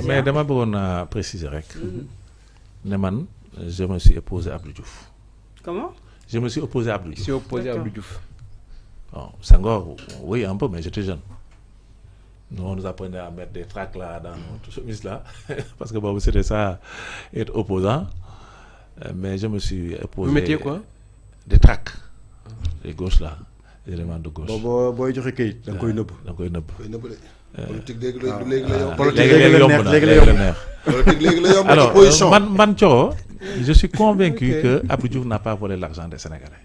mais dama bëggoon a préciser rek. ne man je me suis opposé à Abdou Diouf. Comment? Je me suis opposé à Abdou Diouf. Je suis opposé à Abdou Diouf. Bon, Senghor, oui un peu, mais j'étais jeune. Nous, on nous apprenait à mettre des tracts là dans notre chemise là, parce que bon, c'était ça, être opposant. Mais je me suis opposé. Vous mettiez quoi? Des tracts. Les gauches là, les éléments de gauche. booy joxe kayit da nga koy nëbb. da nga koy nëbb. politique léegi la yomb. léegi la neex. politique léegi la yomb. Alors man Thioro, je suis convaincu que Abdou Diouf n'a pas volé l'argent des Sénégalais.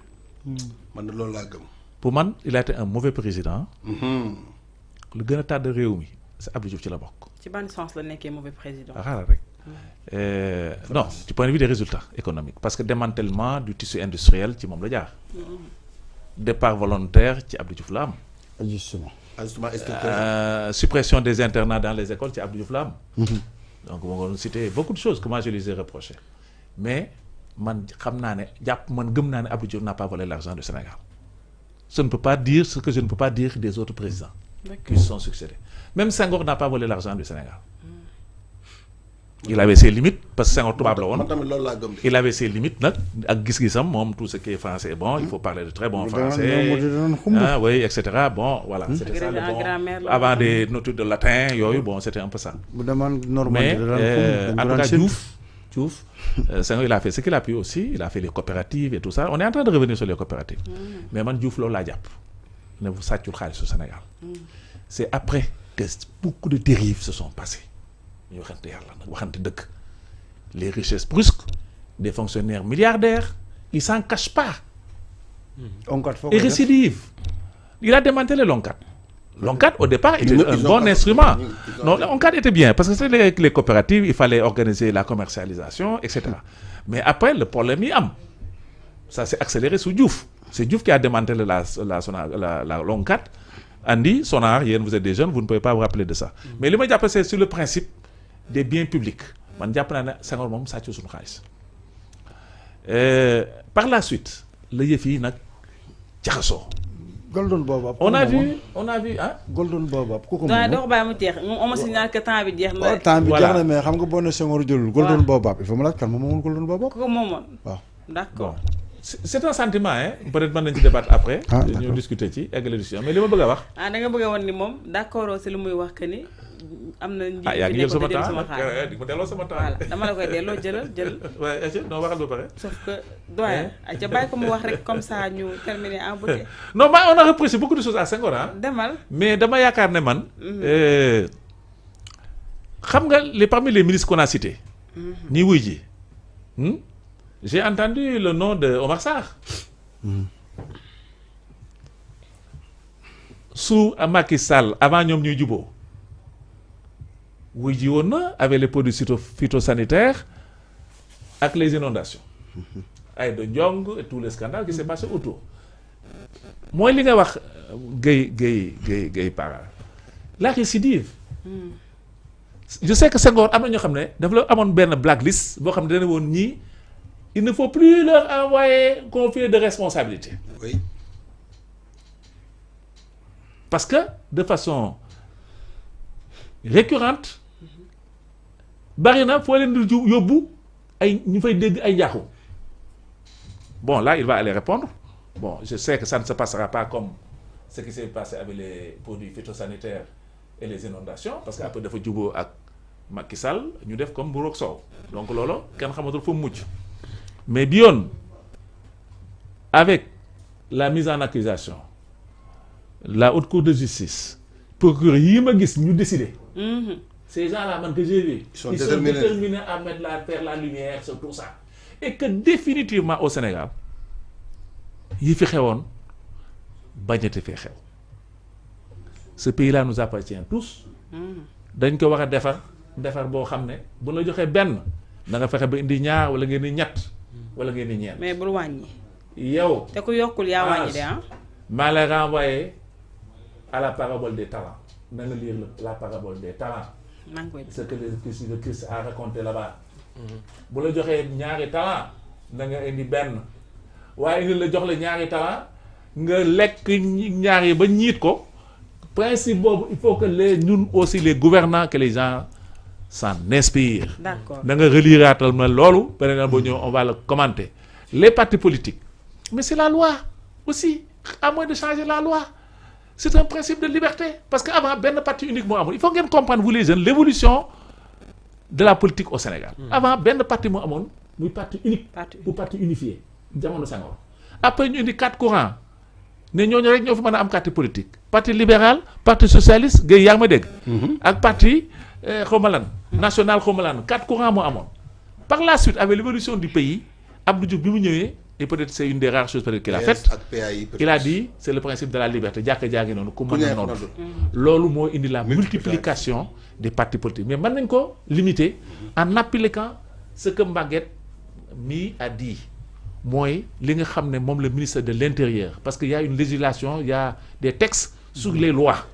man de loolu laa gëm. Pour man, il a été un mauvais président. Le gën a tàdd réew mi c'est Abdou Diouf ci la bokk. ci ban sens la nekkee mauvais président. xaaral rek. Non du point de vue des résultats économiques parce que démantèlement du tissu industriel ci moom la jaar. Départ volontaire ci Abdou Diouf la am. Justement. Suppression des internats dans les écoles ci Abdou Diouf la am. Donc on va citer beaucoup de choses que moi je les ai reprochées mais man xam naa ne man gëm naa ne Abdou Diouf n'a pas volé l'argent du Sénégal. Je ne peux pas dire ce que je ne peux pas dire des autres présidents qui se sont succédés. Même Senghor n'a pas volé l'argent du Sénégal. Il avait ses limites parce que Senghor tubaab la woon. Il avait ses limites nag ak gis-gisam moom tout ce qui est français bon il faut parler de très bon français oui etc. Bon voilà c'était ça le bon avant des notes de latin yooyu bon c'était un peu ça. Mais en tout cas Diouf Senghor il a fait ce qu'il a pu aussi il a fait les coopératives et tout ça on est en train de revenir sur les coopératives. Mais man Diouf loolu laa jàpp ne bu sàccul xaalis au Sénégal. C'est après que beaucoup de dérives se sont passées. ñu waxante yàlla nag waxante dëkk les richesses brusques des fonctionnaires milliardaires ils s'en cachent pas. Et récidive. Il a démantelé l'ONCAD. L'ONCAD au départ était un bon instrument. Non, l'ONCAD était bien parce que c'était les coopératives, il fallait organiser la commercialisation, etc. Mais après le problème yi am ça s'est accéléré sous Diouf. C'est Diouf qui a démantelé la l'ONCAD. Andi Sonar yéen vous êtes des jeunes vous ne pouvez pas vous rappeler de ça. Mais li ma jàpp c'est sur le principe des biens publics man jàpp naa ne Senghor moom sàcc suñu xaalis. Par la suite la yëf yi nag jaxasoo. Golden Bob. on a vu ah. Golden Bob ku ko moom. doo bàyyi mu jeex on ma signale que temps bi jeex na. temps bi jeex na mais xam nga boo nee Senghor jëlul. Golden Bob il faut mu laaj kan moom moomoon Golden Bob. ku ko moomoon. waaw d'accord. C'est un sentiment hein peut-être mën nañ ci débattre après. ñu discuter ci eggale discussion mais li ma bëgg a wax. da nga bëgg a wan ni moom d'accord si lu muy wax que ni am na. njiit yaa ngi jël sama temps di ma delloo sama temps. voilà dama la koy delloo jël. waaye non waxal ba pare. sauf que doyen ca bàyyi ko mu wax rek comme ça ñu terminer en beauté. non on a reproché beaucoup de choses à Senghor ah. demal mais dama yaakaar ne man. xam nga parmi les ministres qu'on a cités. ñi wuy ji. J'ai entendu le nom de Omar Sarr. Sous Macky Sall avant ñoom ñuy juboo wuy ji woon na avec les produits phytosanitaires ak les inondations. Aïda Ndiong et tous les scandales qui s'est passé autour. mooy li nga wax Guèye Para la récidive. Je sais que Senghor am na ñoo xam ne dafa la amoon benn blacklist boo xam ne dana woon ñii. Il ne faut plus leur envoyer confier de responsabilité. Oui. Parce que de façon récurrente bari na foo leen di yóbbu ay ñu fay dégg ay njaaxu. Bon là il va aller répondre. Bon je sais que ça ne se passera pas comme ce qui s'est passé avec les produits phytosanitaires et les inondations parce que après dafa juboo ak Macky Sall ñu def comme bu roog soow donc loolu kenn xamatul fu mu mujj. Mais bien, avec la mise en accusation, la haute cour de justice, procureur yi ma gis ñu décider. Ces gens-là man que j'ai vu, ils sont déterminés à faire la lumière sur tout ça. Et que définitivement au Sénégal, yi fi xewoon bañati fee xew. Ce pays-là nous appartient tous. dañ ko war a defar boo xam ne bu la joxee benn da nga fexe ba indi ñaar wala ngeen di ñett. wala ngeen di ñeent. mais bul wàññi. yow te ku yokkul yaa wàññi de ah. maa lay renvoyer à la parabole des talents na nga lire la parabole des talents. maa ngi koy ce que le Christ a raconté là-bas. bu la joxee ñaari talent na nga indi benn waaye indi la jox la ñaari talent nga lekk ñaari ba ñiit ko principe boobu il faut que ñun aussi les gouvernants que les gens s'en inspire. D'accord. Da nga reliraatal ma loolu beneen boo ñëw on va le commenter. Les partis politiques mais c'est la loi aussi à moins de changer la loi c'est un principe de liberté parce que avant benn parti unique moo amoon il faut ngeen comprendre vous les jeunes l'évolution de la politique au Sénégal. Avant benn parti moo amoon muy parti unique. ou parti unifié jamono Senghor. Après ñu indi 4 courants ne ñooñu rek ñoo fi mën a am parti politique parti libéral parti socialiste Guèye yaa ngi ma dégg. ak parti xaw ma lan national xaw ma lan 4 courants moo amoon. Par la suite avec l'évolution du pays Abdou Diouf bi mu ñëwee et peut-être c'est une des rares choses peut-être qu'il a faites il a dit c'est le principe de la liberté jàkka jaagi noonu ku mën a noonu loolu moo indi la multiplication des partis politiques mais mën nañ ko limiter en appliquant ce que Maguette mi a dit mooy li nga xam ne moom le ministre de l'Intérieur parce que y a une législation il y a des textes sur les lois.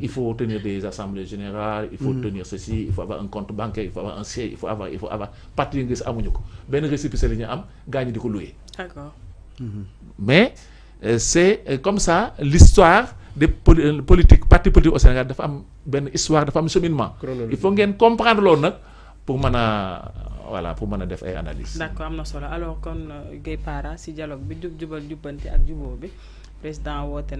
Il faut tenir des assemblées générales, il faut tenir ceci, il faut avoir un compte bancaire, il faut avoir un siège, il faut avoir parti nga gis amuñu ko benn récépissé la ñu am gaa ñi di ko louer. D'accord. Mais c'est comme ça l'histoire des politiques partis politiques au Sénégal dafa am benn histoire dafa am cheminement. Il faut ngeen comprendre loolu nag pour mën a voilà pour mën a def ay analyses. D'accord am na solo alors kon Guèye Para si dialogue bi jubal jubbanti ak jubóo bi président woote